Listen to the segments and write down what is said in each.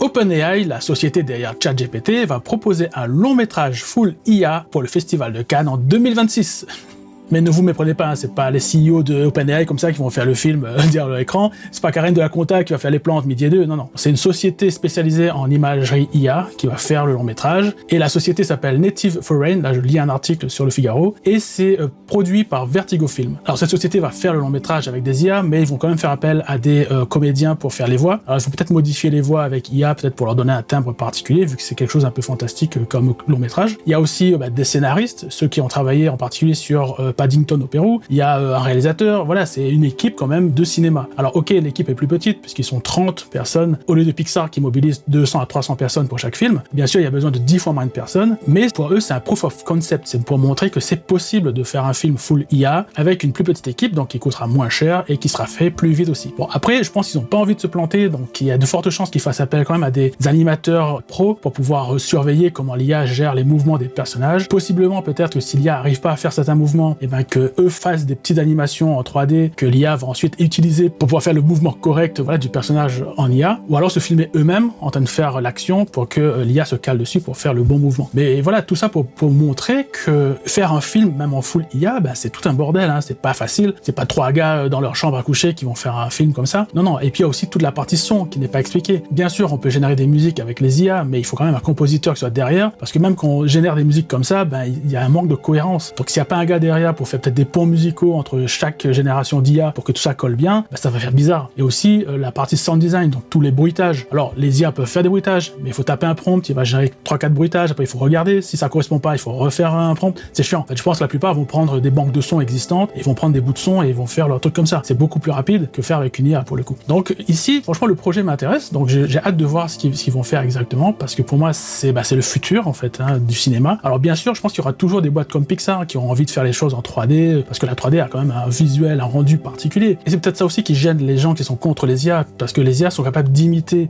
OpenAI, la société derrière ChatGPT, va proposer un long métrage full IA pour le Festival de Cannes en 2026. Mais ne vous méprenez pas, hein, c'est pas les CEO de OpenAI comme ça qui vont faire le film derrière leur écran, c'est pas Karen de la Compta qui va faire les plans entre midi et deux, non. C'est une société spécialisée en imagerie IA qui va faire le long métrage, et la société s'appelle Native Foreign, là je lis un article sur le Figaro, et c'est produit par Vertigo Film. Alors cette société va faire le long métrage avec des IA, mais ils vont quand même faire appel à des comédiens pour faire les voix. Alors il faut peut-être modifier les voix avec IA, peut-être pour leur donner un timbre particulier, vu que c'est quelque chose un peu fantastique comme long métrage. Il y a aussi des scénaristes, ceux qui ont travaillé en particulier sur Paddington au Pérou, il y a un réalisateur, voilà, c'est une équipe quand même de cinéma. Alors ok, l'équipe est plus petite, puisqu'ils sont 30 personnes, au lieu de Pixar qui mobilise 200 à 300 personnes pour chaque film. Bien sûr, il y a besoin de 10 fois moins de personnes, mais pour eux, c'est un proof of concept, c'est pour montrer que c'est possible de faire un film full IA avec une plus petite équipe, donc qui coûtera moins cher et qui sera fait plus vite aussi. Bon, après, je pense qu'ils n'ont pas envie de se planter, donc il y a de fortes chances qu'ils fassent appel quand même à des animateurs pros pour pouvoir surveiller comment l'IA gère les mouvements des personnages. Possiblement, peut-être que si l'IA arrive pas à faire certains mouvements, et ben que eux fassent des petites animations en 3D que l'IA va ensuite utiliser pour pouvoir faire le mouvement correct, voilà, du personnage en IA, ou alors se filmer eux-mêmes en train de faire l'action pour que l'IA se cale dessus pour faire le bon mouvement. Mais voilà, tout ça pour montrer que faire un film, même en full IA, c'est tout un bordel, hein, c'est pas facile, c'est pas 3 gars dans leur chambre à coucher qui vont faire un film comme ça. Non, et puis il y a aussi toute la partie son qui n'est pas expliquée. Bien sûr, on peut générer des musiques avec les IA, mais il faut quand même un compositeur qui soit derrière, parce que même quand on génère des musiques comme ça, il y a un manque de cohérence. Donc s'il n'y a pas un gars derrière pour faire peut-être des ponts musicaux entre chaque génération d'IA pour que tout ça colle bien, ça va faire bizarre. Et aussi la partie sound design, donc tous les bruitages. Alors les IA peuvent faire des bruitages, mais il faut taper un prompt, il va générer 3-4 bruitages, après il faut regarder, si ça correspond pas, il faut refaire un prompt. C'est chiant. En fait, je pense que la plupart vont prendre des banques de sons existantes, et vont prendre des bouts de son et ils vont faire leur truc comme ça. C'est beaucoup plus rapide que faire avec une IA pour le coup. Donc ici, franchement, le projet m'intéresse, donc j'ai hâte de voir ce qu'ils vont faire exactement, parce que pour moi, c'est le futur en fait, hein, du cinéma. Alors bien sûr, je pense qu'il y aura toujours des boîtes comme Pixar qui ont envie de faire les choses en 3D, parce que la 3D a quand même un visuel, un rendu particulier. Et c'est peut-être ça aussi qui gêne les gens qui sont contre les IA, parce que les IA sont capables d'imiter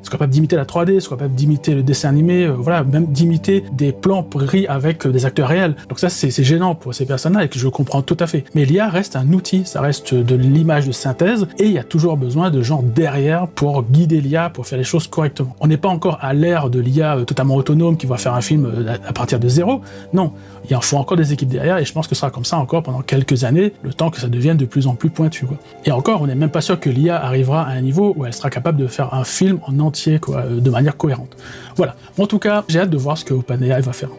la 3D, sont capables d'imiter le dessin animé, voilà, même d'imiter des plans pris avec des acteurs réels. Donc ça, c'est gênant pour ces personnes-là, et que je comprends tout à fait. Mais l'IA reste un outil, ça reste de l'image de synthèse, et il y a toujours besoin de gens derrière pour guider l'IA, pour faire les choses correctement. On n'est pas encore à l'ère de l'IA totalement autonome qui va faire un film à partir de zéro. Non, il faut encore des équipes derrière, et je pense que ce sera comme ça encore pendant quelques années, le temps que ça devienne de plus en plus pointu, quoi. Et encore, on n'est même pas sûr que l'IA arrivera à un niveau où elle sera capable de faire un film en entier, quoi, de manière cohérente. Voilà. En tout cas, j'ai hâte de voir ce que OpenAI va faire.